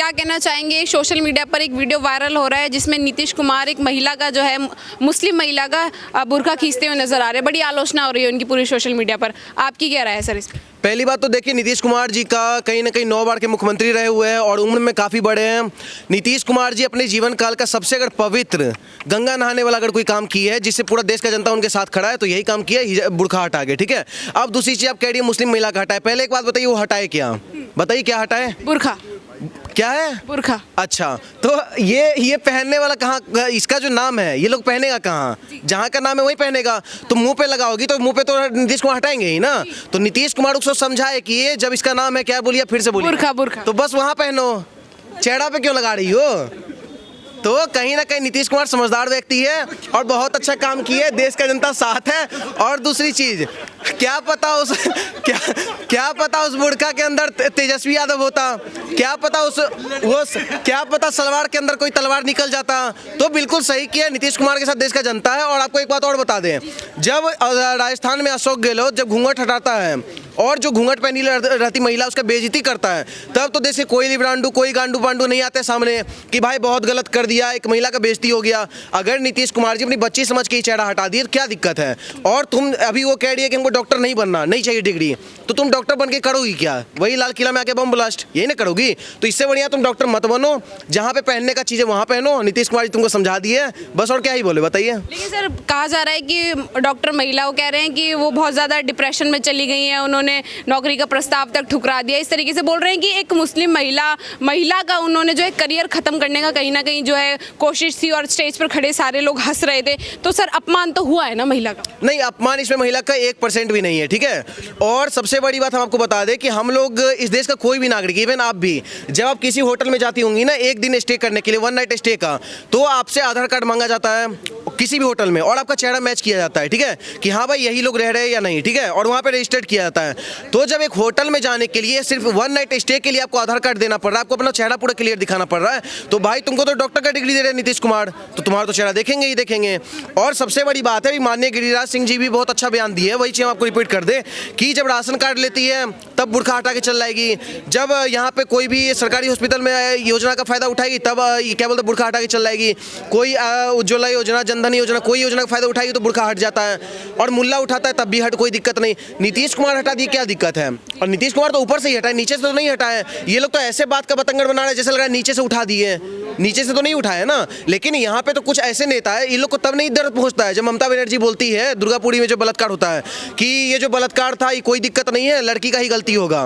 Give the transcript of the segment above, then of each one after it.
क्या कहना चाहेंगे, सोशल मीडिया पर एक वीडियो वायरल हो रहा है जिसमें नीतीश कुमार एक महिला का जो है मुस्लिम महिला का बुर्का खींचते हुए नजर आ रहे हैं। बड़ी आलोचना हो रही है उनकी पूरी सोशल मीडिया पर, आपकी क्या राय है सर इस पर? पहली बात तो देखिए, नीतीश कुमार जी का कहीं ना कहीं 9 बार के मुख्यमंत्री रहे हुए हैं और उम्र में काफ़ी बड़े हैं। नीतीश कुमार जी अपने जीवन काल का सबसे अगर पवित्र गंगा नहाने वाला अगर कोई काम किया है जिससे पूरा देश का जनता उनके साथ खड़ा है तो यही काम किया है, बुर्खा हटा के। ठीक है, अब दूसरी चीज़ आप कह रही है मुस्लिम महिला का हटाए। पहले एक बात बताइए, वो हटाए क्या? बताइए क्या हटाए? बुर्खा। क्या है? बुर्खा। अच्छा, तो ये पहनने वाला कहाँ, इसका जो नाम है ये लोग पहनेगा कहाँ? जहाँ का नाम है वही पहनेगा। तो मुंह पे लगाओगी तो मुंह पे तो नीतीश कुमार हटाएंगे ही ना। तो नीतीश कुमार उसको समझाए कि ये जब इसका नाम है, क्या बोलिए फिर से बोलिए? बुर्खा। बुर्खा तो बस वहाँ पहनो, चेहरा पे क्यों लगा रही हो? तो कहीं ना कहीं नीतीश कुमार समझदार व्यक्ति है और बहुत अच्छा काम किया है, देश का जनता साथ है। और दूसरी चीज, क्या पता उस बुर्का के अंदर तेजस्वी यादव होता, क्या पता सलवार के अंदर कोई तलवार निकल जाता। तो बिल्कुल सही किया, नीतीश कुमार के साथ देश का जनता है। और आपको एक बात और बता दें, जब राजस्थान में अशोक गहलोत जब घूंघट हटाता है और जो घूंघट पहनी रहती महिला उसका बेइज्जती करता है, तब तो देश के कोई लिब्रांडू कोई गांडू पांडू नहीं आते सामने कि भाई बहुत गलत कर दिया, एक महिला का बेइज्जती हो गया। अगर नीतीश कुमार जी अपनी बच्ची समझ के ही चेहरा हटा दिए तो क्या दिक्कत है? और तुम अभी वो कह रही है कि हमको डॉक्टर नहीं बनना, नहीं चाहिए डिग्री, तो तुम डॉक्टर बन के करोगी क्या? वही लाल किला में आके बम ब्लास्ट, यही ना करोगी? तो इससे बढ़िया तुम डॉक्टर मत बनो, जहाँ पे पहनने का चीज़ें वहाँ पहनो। नीतीश कुमार जी तुमको समझा दिए, बस और क्या ही बोले, बताइए। लेकिन सर कहा जा रहा है कि डॉक्टर महिला वो कह रहे हैं कि वो बहुत ज़्यादा डिप्रेशन में चली गई हैं, उन्होंने नौकरी का प्रस्ताव तक ठुकरा दिया। इस तरीके से बोल रहे हैं कि एक मुस्लिम महिला का उन्होंने जो है करियर खत्म करने का कहीं ना कहीं जो है कोशिश थी और स्टेज पर खड़े सारे लोग हंस रहे थे। तो सर अपमान तो हुआ है ना महिला का? नहीं, अपमान इसमें महिला का 1% भी नहीं है। ठीक है, और सबसे बड़ी बात हम आपको बता दें कि हम लोग इस देश का कोई भी नागरिक, इवन आप भी, जब आप किसी होटल में जाती होंगी ना एक दिन स्टे करने के लिए, 1 नाइट स्टे का, तो आपसे आधार कार्ड मांगा जाता है किसी भी होटल में और आपका चेहरा मैच किया जाता है। ठीक है, कि हाँ भाई यही लोग रह रहे हैं या नहीं। ठीक है, और वहाँ पे रजिस्टर्ड किया जाता है। तो जब एक होटल में जाने के लिए सिर्फ 1 नाइट स्टे के लिए आपको आधार कार्ड देना पड़ रहा है, आपको अपना चेहरा पूरा क्लियर दिखाना पड़ रहा है, तो भाई तुमको तो डॉक्टर का डिग्री दे रहे हैं नीतीश कुमार, तो तुम्हारा तो चेहरा देखेंगे ही देखेंगे। और सबसे बड़ी बात है, माननीय गिरिराज सिंह जी भी बहुत अच्छा बयान दिए, वही चीज़ हम आपको रिपीट कर दे कि जब राशन कार्ड लेती है तब बुर्खा हटा के चल जाएगी, जब यहाँ पे कोई भी सरकारी हॉस्पिटल में योजना का फायदा उठाएगी तब क्या बोलते बुर्खा हटा के चल जाएगी, कोई उज्ज्वला योजना, जनधन योजना, कोई योजना का फायदा उठाएगी तो बुर्खा हट जाता है, और मुल्ला उठाता है तब भी कोई दिक्कत नहीं। नीतीश कुमार हटा दिए, क्या दिक्कत है? और नीतीश कुमार तो ऊपर से ही हटाए, नीचे से तो नहीं हटाए। ये लोग तो ऐसे बात का बतंगड़ बना रहे हैं जैसे लग रहा है नीचे से उठा दिए, नीचे से तो नहीं उठाया ना। लेकिन यहाँ पे तो कुछ ऐसे नेता है, इन लोग को तब नहीं दर्द पहुँचता है जब ममता बनर्जी बोलती है दुर्गापुरी में जो बलात्कार होता है कि ये जो बलात्कार था ये कोई दिक्कत नहीं है, लड़की का ही गलती होगा।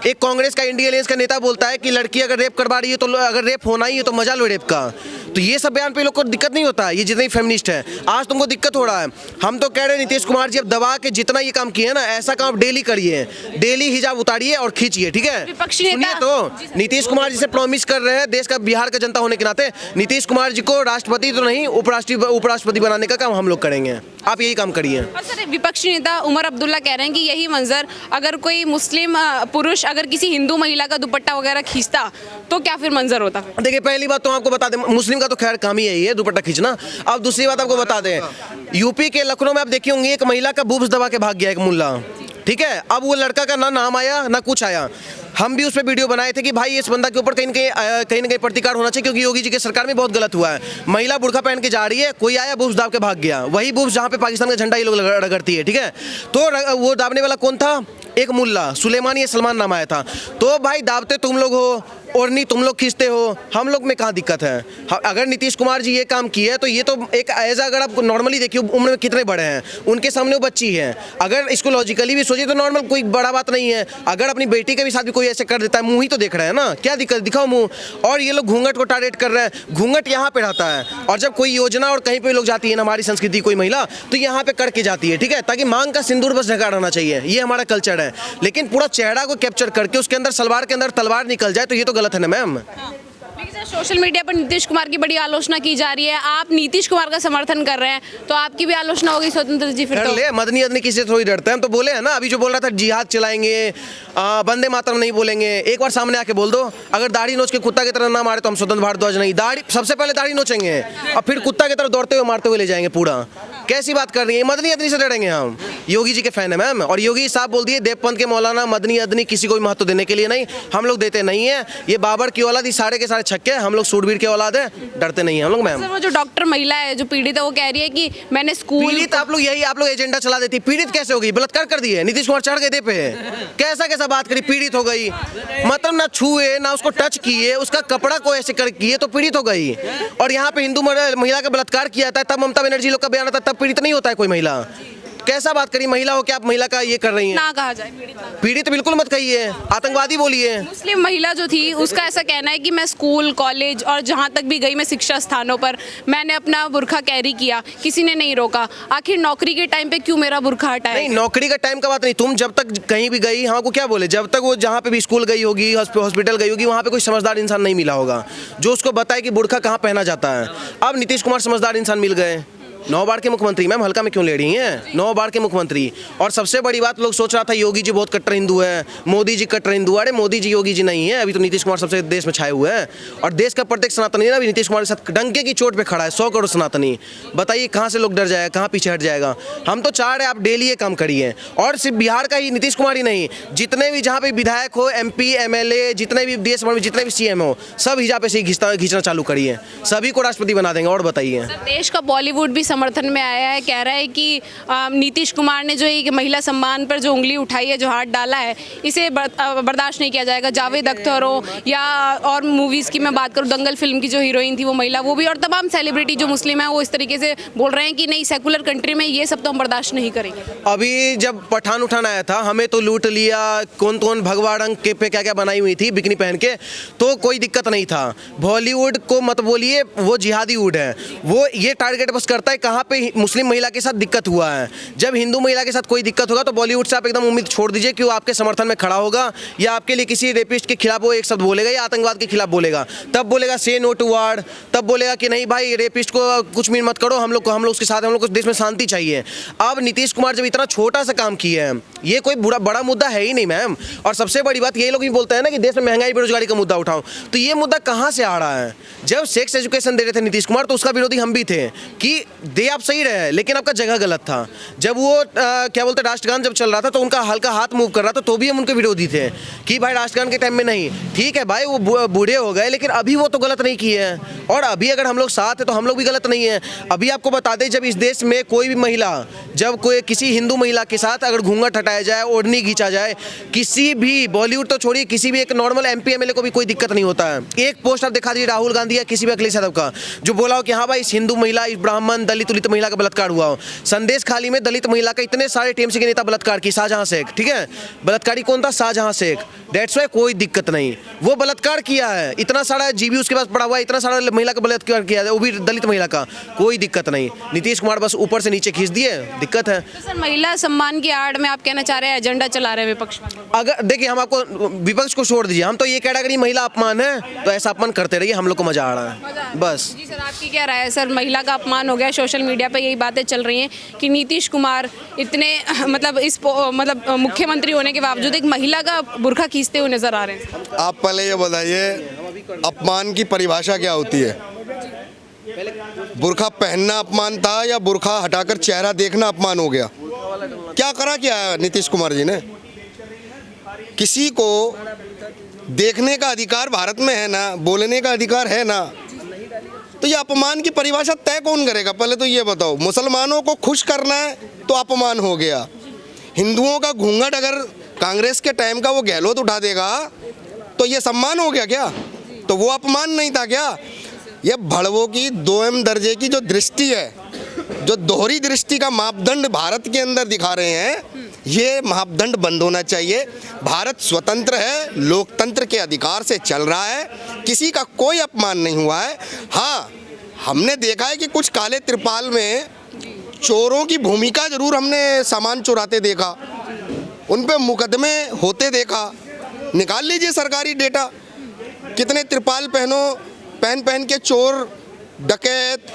एक कांग्रेस का इंडिया अलायंस का नेता बोलता है कि लड़की अगर रेप करवा रही है तो अगर रेप होना ही है तो मजा लो रेप का। तो ये सब बयान पे लोग को दिक्कत नहीं होता है, ये जितने फेमिनिस्ट है। आज तुमको दिक्कत हो रहा है, हम तो कह रहे हैं नीतीश कुमार जी अब दबा के जितना ये काम किए ना ऐसा काम डेली करिए, डेली हिजाब उतारिए और खींचिए। ठीक है, सुनिए तो नीतीश कुमार जी से प्रॉमिस कर रहे हैं, देश का बिहार का जनता होने के नाते नीतीश कुमार जी को राष्ट्रपति तो नहीं उपराष्ट्रपति बनाने का काम हम लोग करेंगे, आप यही काम करिए। और सर विपक्षी नेता उमर अब्दुल्ला कह रहे हैं कि यही मंजर अगर कोई मुस्लिम पुरुष अगर किसी हिंदू महिला का दुपट्टा वगैरह खींचता तो क्या फिर मंजर होता? देखिए, पहली बात तो आपको बता दें, मुस्लिम का तो खैर काम ही है दुपट्टा खींचना। अब दूसरी बात आपको बता दें, यूपी के लखनऊ में आप देखी होंगी एक महिला का बूब्स दबा के भाग गया एक मुल्ला। ठीक है, अब वो लड़का का ना नाम आया ना कुछ आया, हम भी उस पर वीडियो बनाए थे कि भाई इस बंदा के ऊपर कहीं ना कहीं प्रतिकार होना चाहिए, क्योंकि योगी जी की सरकार में बहुत गलत हुआ है। महिला बुर्खा पहन के जा रही है, कोई आया बूब्स दाब के भाग गया, वही बूब्स जहाँ पे पाकिस्तान का झंडा ये लोग रगड़ती है। ठीक है, तो वो दाबने वाला कौन था? एक मुल्ला, सुलेमान या सलमान नाम आया था। तो भाई दाबते तुम लोग हो और नहीं तुम लोग खींचते हो, हम लोग में कहाँ दिक्कत है? अगर नीतीश कुमार जी ये काम किए है तो ये तो एक एज अगर आप नॉर्मली देखिए उम्र में कितने बड़े हैं, उनके सामने वो बच्ची है, अगर इसको लॉजिकली भी सोचिए तो नॉर्मल कोई बड़ा बात नहीं है। अगर अपनी बेटी के भी साथ भी कोई ऐसे कर देता है, मुंह ही तो देख रहे हैं ना, क्या दिक्कत, दिखाओ मुंह। और ये लोग घूंघट को टारगेट कर रहे हैं, घूंघट यहाँ पे रहता है, और जब कोई योजना और कहीं पे लोग जाती है ना हमारी संस्कृति कोई महिला तो यहाँ पे करके जाती है। ठीक है, ताकि मांग का सिंदूर बस ढका रहना चाहिए, ये हमारा कल्चर है। लेकिन पूरा चेहरा को कैप्चर करके उसके अंदर सलवार के अंदर तलवार निकल जाए तो ये तो गलत है ना मैम। सोशल मीडिया पर नीतीश कुमार की बड़ी आलोचना की जा रही है, आप नीतीश कुमार का समर्थन कर रहे हैं तो आपकी भी आलोचना होगी स्वतंत्र जी फिर कर तो। ले, मदनी अदनी किसी से थोड़ी डरते हैं। हम तो बोले हैं ना, अभी जो बोल रहा था जिहाद चलाएंगे, वंदे मातरम नहीं बोलेंगे, एक बार सामने आके बोल दो। अगर दाढ़ी नोच के कुत्ता की तरह ना मारे तो हम स्वतंत्र भारतध्वज नहीं, दाढ़ी सबसे पहले दाढ़ी नोचेंगे और फिर कुत्ता की तरह दौड़ते हुए मारते हुए ले जाएंगे पूरा। कैसी बात कर रही है, मदनी अदनी से डरेंगे हम? योगी जी के फैन है मैम, और योगी साहब बोल दिए देवपंथ के मौलाना मदनी अदनी किसी को भी महत्व देने के लिए नहीं, हम लोग देते नहीं है। ये बाबर की औलाद, ये सारे के सारे छक्के, हम लोग सूरबीर के औलाद है, डरते नहीं है हम लोग मैम। सर वो जो डॉक्टर महिला है जो पीड़ित है वो कह रही है कि मैंने स्कूल पीड़ित आप लोग यही आप लोग एजेंडा चला देती, पीड़ित कैसे होगी? बलात्कार कर दिए, नीतीश कुमार चढ़ गए दे पे, कैसा कैसा बात करी, पीड़ित हो गई? मतलब ना छुए ना उसको टच किए, उसका कपड़ा को ऐसे कर किए तो पीड़ित हो गई। और यहाँ पे हिंदू महिला का बलात्कार किया था, तब ममता बनर्जी लोग का बयान आता, तब पीड़ित नहीं होता है कोई महिला? कैसा बात करी, महिला हो क्या आप महिला का ये कर रही हैं? ना कहा जाए पीड़ित ना। पीड़ित बिल्कुल मत कहिए, आतंकवादी बोलिए। मुस्लिम महिला जो थी उसका ऐसा कहना है कि मैं स्कूल कॉलेज और जहाँ तक भी गई मैं शिक्षा स्थानों पर मैंने अपना बुर्खा कैरी किया, किसी ने नहीं रोका। आखिर नौकरी के टाइम पे क्यों मेरा बुर्खा हटाया? नहीं, नौकरी का टाइम का बात नहीं, तुम जब तक कहीं भी गई, हाँ को क्या बोले, जब तक वो जहाँ पे भी स्कूल गई होगी, हॉस्पिटल गई होगी, वहाँ पे कोई समझदार इंसान नहीं मिला होगा जो उसको बताए कि बुर्खा कहाँ पहना जाता है। अब नीतीश कुमार समझदार इंसान मिल गए, 9 बार के मुख्यमंत्री, मैम हल्का में क्यों ले रही हैं? 9 बार के मुख्यमंत्री। और सबसे बड़ी बात, लोग सोच रहा था योगी जी बहुत कट्टर हिंदू है, मोदी जी कट्टर हिंदू। अरे मोदी जी योगी जी नहीं है, अभी तो नीतीश कुमार सबसे देश में छाए हुए हैं। और देश का प्रत्येक सनातनी ना अभी नीतीश कुमार के साथ डंके की चोट पे खड़ा है, 100 करोड़ सनातनी। बताइए कहाँ से लोग डर जाएगा, कहाँ पीछे हट जाएगा? हम तो चाह रहे हैं आप डेली ये काम करिए। और सिर्फ बिहार का ही नीतीश कुमार ही नहीं, जितने भी जहाँ पे विधायक हो, MP MLA, जितने भी देश भर में जितने भी CM हो, सब हिजाब पे से खींचना चालू करिए, सभी को राष्ट्रपति बना देंगे। और बताइए, देश का बॉलीवुड भी समर्थन में आया है, कह रहा है कि नीतीश कुमार ने जो एक महिला सम्मान पर जो उंगली उठाई है, जो हाथ डाला है, इसे बर्दाश्त नहीं किया जाएगा। जावेद अख्तर हो या और मूवीज़ की मैं बात करूँ, दंगल फिल्म की जो हीरोइन थी वो महिला, वो भी, और तमाम सेलिब्रिटी जो मुस्लिम है वो इस तरीके से बोल रहे हैं कि नहीं, सेकुलर कंट्री में ये सब तो हम बर्दाश्त नहीं करेंगे। अभी जब पठान उठान आया था, हमें तो लूट लिया, कौन कौन भगवा रंग के पे क्या क्या बनाई हुई थी बिकनी पहन के, तो कोई दिक्कत नहीं था। बॉलीवुड को मत बोलिए, वो जिहादी वुड है, वो ये टारगेट बस करता है कहाँ पे मुस्लिम महिला के साथ दिक्कत हुआ है। जब हिंदू महिला के साथ कोई दिक्कत होगा तो बॉलीवुड से आप एकदम उम्मीद छोड़ दीजिए कि वो आपके समर्थन में खड़ा होगा या आपके लिए किसी रेपिस्ट के खिलाफ वो एक शब्द बोलेगा या आतंकवाद के खिलाफ बोलेगा, तब बोलेगा से नो टू वार, तब बोलेगा कि नहीं भाई रेपिस्ट को कुछ भी मत करो, हम लोग उसके साथ, हम लोग को देश में शांति चाहिए। अब नीतीश कुमार जब इतना छोटा सा काम किया है, ये कोई बड़ा मुद्दा है ही नहीं मैम। और सबसे बड़ी बात, ये लोग भी बोलते हैं ना कि देश में महंगाई बेरोजगारी का मुद्दा उठाओ, तो ये मुद्दा कहाँ से आ रहा है? जब सेक्स एजुकेशन दे रहे थे नीतीश कुमार तो उसका विरोधी हम भी थे कि दे आप सही रहे, लेकिन आपका जगह गलत था। जब वो क्या बोलते राष्ट्रगान जब चल रहा था तो उनका हल्का हाथ मूव कर रहा था, तो भी हम उनके विरोधी थे कि भाई राष्ट्रगान के टाइम में नहीं। ठीक है भाई, वो बूढ़े हो गए, लेकिन अभी वो तो गलत नहीं किए हैं, और अभी अगर हम लोग साथ है तो हम लोग भी गलत नहीं है। अभी आपको बता दें, जब इस देश में कोई भी महिला, जब कोई किसी हिंदू महिला के साथ अगर घूंघट हटाया जाए, ओढ़नी खींचा जाए, किसी भी, बॉलीवुड तो छोड़िए, किसी भी एक नॉर्मल MP MLA को भी कोई दिक्कत नहीं होता है। एक पोस्ट आप दिखा दीजिए राहुल गांधी या किसी भी अखिलेश यादव का, जो बोला हो कि हाँ भाई इस हिंदू महिला, इस ब्राह्मण, दलित उलित महिला का बलात्कार हुआ हो। संदेश खाली में दलित महिला का इतने सारे TMC के नेता बलात्कार की, शाहजहां शेख, ठीक है, बलात्कारी कौन था? शाहजहां शेख। डेट्स वाई कोई दिक्कत नहीं, वो बलात्कार किया है, इतना सारा GB उसके पास पड़ा हुआ है, इतना सारा महिला का बलात्कार किया है, वो भी दलित महिला का, कोई दिक्कत नहीं। नीतीश कुमार बस ऊपर से नीचे खींच दिए, दिक्कत है। तो सर महिला सम्मान की आड़ में आप कहना चाह रहे हैं एजेंडा चला रहे हैं विपक्ष में? अगर देखिए, हम आपको विपक्ष को छोड़ दीजिए, हम तो ये कैटेगरी महिला अपमान है तो ऐसा अपमान करते रहिए, हम लोग को मजा आ रहा है बस। जी सर, आपकी क्या राय है सर? महिला का अपमान हो गया, सोशल मीडिया पे यही बातें चल रही हैं कि नीतीश कुमार इतने मतलब मुख्यमंत्री होने के बावजूद एक महिला का बुर्खा खींचते हुए नजर आ रहे हैं। आप पहले ये बताइए, अपमान की परिभाषा क्या होती है? बुर्खा पहनना अपमान था या बुर्खा हटाकर चेहरा देखना अपमान हो गया? क्या करा क्या है नीतीश कुमार जी ने? किसी को देखने का अधिकार भारत में है ना, बोलने का अधिकार है ना, तो ये अपमान की परिभाषा तय कौन करेगा? पहले तो ये बताओ। मुसलमानों को खुश करना है तो अपमान हो गया। हिंदुओं का घूंघट अगर कांग्रेस के टाइम का वो गहलोत उठा देगा तो ये सम्मान हो गया क्या? तो वो अपमान नहीं था क्या? ये भड़वों की 2M दर्जे की जो दृष्टि है, जो दोहरी दृष्टि का मापदंड भारत के अंदर दिखा रहे हैं, ये मापदंड बंद होना चाहिए। भारत स्वतंत्र है, लोकतंत्र के अधिकार से चल रहा है, किसी का कोई अपमान नहीं हुआ है। हाँ, हमने देखा है कि कुछ काले त्रिपाल में चोरों की भूमिका जरूर हमने सामान चुराते देखा, उन पे मुकदमे होते देखा। निकाल लीजिए सरकारी डेटा, कितने त्रिपाल पहन पहन के चोर, डकैत,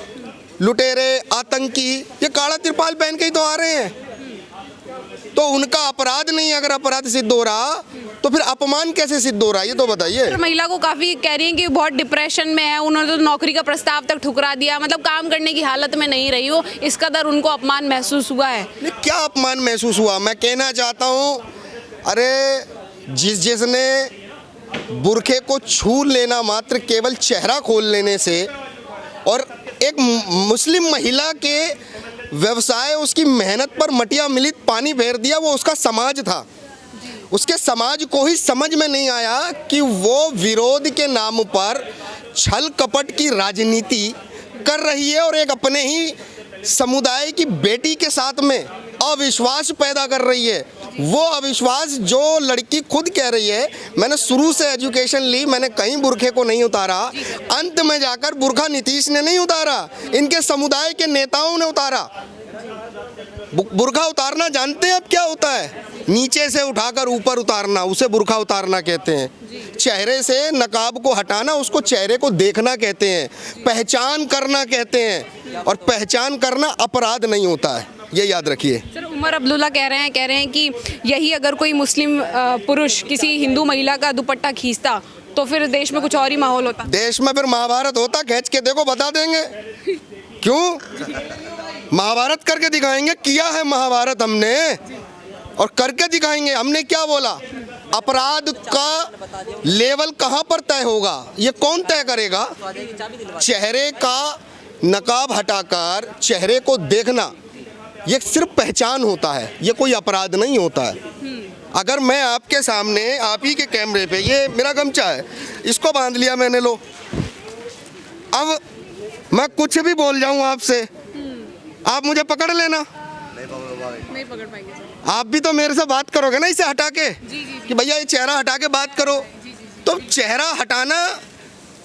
लुटेरे, आतंकी ये काला तिरपाल पहन के ही तो आ रहे हैं। तो उनका अपराध नहीं, अगर अपराध सिद्ध हो रहा तो फिर अपमान कैसे सिद्ध हो रहा है, ये तो बताइए। पर महिला को काफ़ी कह रही हैं कि बहुत डिप्रेशन में है, उन्होंने तो नौकरी का प्रस्ताव तक ठुकरा दिया, मतलब काम करने की हालत में नहीं रही हो, इस कदर उनको अपमान महसूस हुआ है। नहीं, क्या अपमान महसूस हुआ? मैं कहना चाहता हूँ, अरे जिसने बुरखे को छू लेना मात्र केवल चेहरा खोल लेने से, और एक मुस्लिम महिला के व्यवसाय, उसकी मेहनत पर मटिया मिलित पानी फेर दिया, वो उसका समाज था। उसके समाज को ही समझ में नहीं आया कि वो विरोध के नाम पर छल कपट की राजनीति कर रही है और एक अपने ही समुदाय की बेटी के साथ में अविश्वास पैदा कर रही है। वो अविश्वास जो लड़की खुद कह रही है, मैंने शुरू से एजुकेशन ली, मैंने कहीं बुरखे को नहीं उतारा, अंत में जाकर बुरखा नीतीश ने नहीं उतारा, इनके समुदाय के नेताओं ने उतारा। बुरखा उतारना जानते हैं अब क्या होता है? नीचे से उठाकर ऊपर उतारना, उसे बुरखा उतारना कहते हैं। चेहरे से नकाब को हटाना, उसको चेहरे को देखना कहते हैं। पहचान करना कहते हैं, और पहचान करना अपराध नहीं होता है, ये याद रखिए। सर, उमर अब्दुल्ला कह रहे हैं कि यही अगर कोई मुस्लिम पुरुष किसी हिंदू महिला का दुपट्टा खींचता तो फिर देश में कुछ और ही माहौल होता। देश में फिर महाभारत होता, खींच के देखो, बता देंगे। क्यों? महाभारत करके दिखाएंगे, किया है महाभारत हमने, और करके दिखाएंगे। हमने क्या बोला? अपराध का लेवल कहाँ पर तय होगा, ये कौन तय करेगा? चेहरे का नकाब हटाकर चेहरे को देखना, ये सिर्फ पहचान होता है, ये कोई अपराध नहीं होता है। अगर मैं आपके सामने, आप ही के कैमरे पे, ये मेरा गमछा है, इसको बांध लिया मैंने, लो, अब मैं कुछ भी बोल जाऊं आपसे, आप मुझे पकड़ लेना। नहीं पकड़ पाएंगे सर। आप भी तो मेरे से बात करोगे ना, इसे हटा के, कि भैया ये चेहरा हटा के बात करो। तो चेहरा हटाना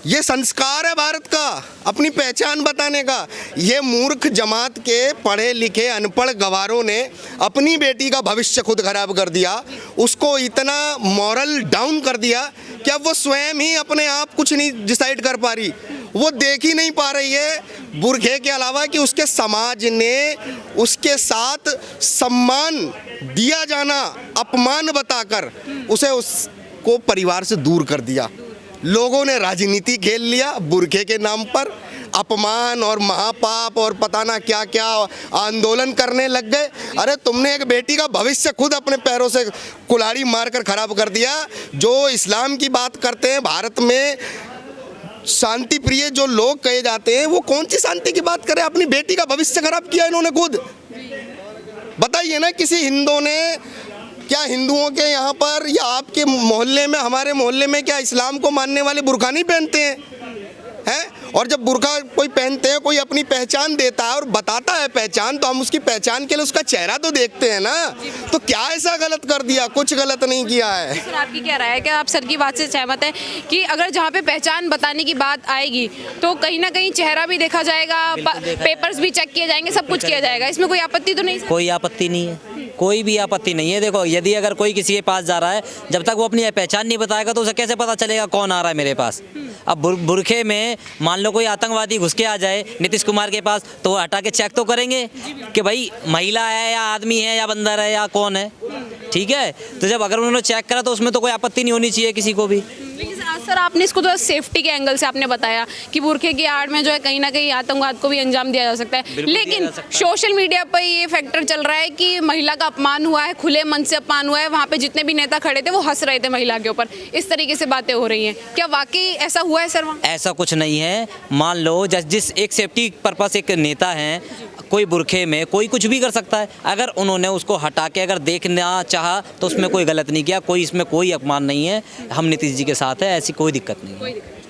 ये संस्कार है भारत का, अपनी पहचान बताने का। ये मूर्ख जमात के पढ़े लिखे अनपढ़ गवारों ने अपनी बेटी का भविष्य खुद खराब कर दिया, उसको इतना मॉरल डाउन कर दिया कि अब वो स्वयं ही अपने आप कुछ नहीं डिसाइड कर पा रही। वो देख ही नहीं पा रही है बुरखे के अलावा कि उसके समाज ने उसके साथ सम्मान दिया जाना अपमान बताकर उसे उसको परिवार से दूर कर दिया। लोगों ने राजनीति खेल लिया बुरखे के नाम पर, अपमान और महापाप और पता ना क्या क्या आंदोलन करने लग गए। अरे तुमने एक बेटी का भविष्य खुद अपने पैरों से कुल्हाड़ी मारकर खराब कर दिया। जो इस्लाम की बात करते हैं, भारत में शांति प्रिय जो लोग कहे जाते हैं, वो कौन सी शांति की बात करें? अपनी बेटी का भविष्य खराब किया इन्होंने खुद। बताइए ना, किसी हिंदू ने क्या, हिंदुओं के यहाँ पर या आपके मोहल्ले में, हमारे मोहल्ले में क्या इस्लाम को मानने वाले बुर्का नहीं पहनते हैं? और जब बुर्का कोई पहनते हैं, कोई अपनी पहचान देता है और बताता है पहचान, तो हम उसकी पहचान के लिए उसका चेहरा तो देखते हैं ना। तो क्या ऐसा गलत कर दिया? कुछ गलत नहीं किया है। सर, आपकी क्या राय है? क्या आप सर की बात से सहमत हैं कि अगर जहाँ पे पहचान बताने की बात आएगी तो कहीं ना कहीं चेहरा भी देखा जाएगा, पेपर्स भी चेक किए जाएंगे, सब कुछ किया जाएगा, इसमें कोई आपत्ति तो नहीं? कोई आपत्ति नहीं है, कोई भी आपत्ति नहीं है। देखो, यदि अगर कोई किसी के पास जा रहा है, जब तक वो अपनी पहचान नहीं बताएगा तो उसे कैसे पता चलेगा कौन आ रहा है मेरे पास? अब बुरखे में मान लो कोई आतंकवादी घुस के आ जाए नीतीश कुमार के पास, तो वो हटा के चेक तो करेंगे कि भाई महिला है या आदमी है या बंदर है या कौन है, ठीक है? तो जब अगर उन्होंने चेक करा तो उसमें तो कोई आपत्ति नहीं होनी चाहिए किसी को भी। लेकिन सर, आपने इसको तो सेफ्टी के एंगल से आपने बताया कि बुरखे की आड़ में जो है कहीं ना कहीं आतंकवाद को भी अंजाम दिया जा सकता है, लेकिन सोशल मीडिया पर ये फैक्टर चल रहा है कि महिला का अपमान हुआ है, खुले मन से अपमान हुआ है, वहाँ पे जितने भी नेता खड़े थे वो हंस रहे थे महिला के ऊपर, इस तरीके से बातें हो रही हैं। क्या वाकई ऐसा हुआ है सर वहाँ? ऐसा कुछ नहीं है। मान लो जिस एक सेफ्टी पर्पस एक नेता हैं, कोई बुरखे में कोई कुछ भी कर सकता है। अगर उन्होंने उसको हटा के अगर देखना चाहा तो उसमें कोई गलत नहीं किया, कोई इसमें कोई अपमान नहीं है। हम नीतीश जी के साथ है, ऐसी कोई दिक्कत नहीं है।